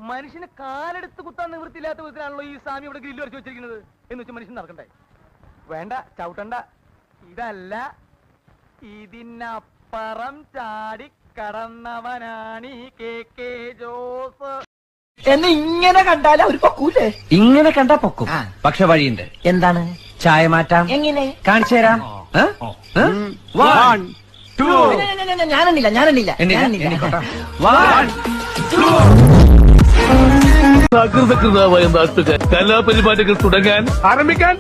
മനുഷ്യന് കാലെടുത്ത് കുത്താൻ നിവൃത്തിയില്ലാത്ത വിധത്തിലാണല്ലോ ഈ സ്വാമി ഇവിടെ ഗ്രില്ല് വരച്ച് വെച്ചിരിക്കുന്നത്. എന്ന് വെച്ചാൽ മനുഷ്യൻ നടക്കണ്ടേ? വേണ്ട, ചവിട്ടണ്ട. ഇതല്ല, ഇതിനപ്പുറം ചാടി കടന്നവനാണ് ഈ കെ ജോസ്. എന്നെ ഇങ്ങനെ കണ്ടാൽ അവർ പൊക്കൂലേ? ഇങ്ങനെ കണ്ടാ പൊക്കും. പക്ഷെ വഴിയുണ്ട്. എന്താണ്? ചായ മാറ്റാം. എങ്ങനെ? കാണിച്ചു തരാം. ഞാനെണ്ണില്ല. സകൃതകൃതമായ നാട്ടുകാർ കലാപരിപാടികൾ തുടങ്ങാൻ ആരംഭിക്കാൻ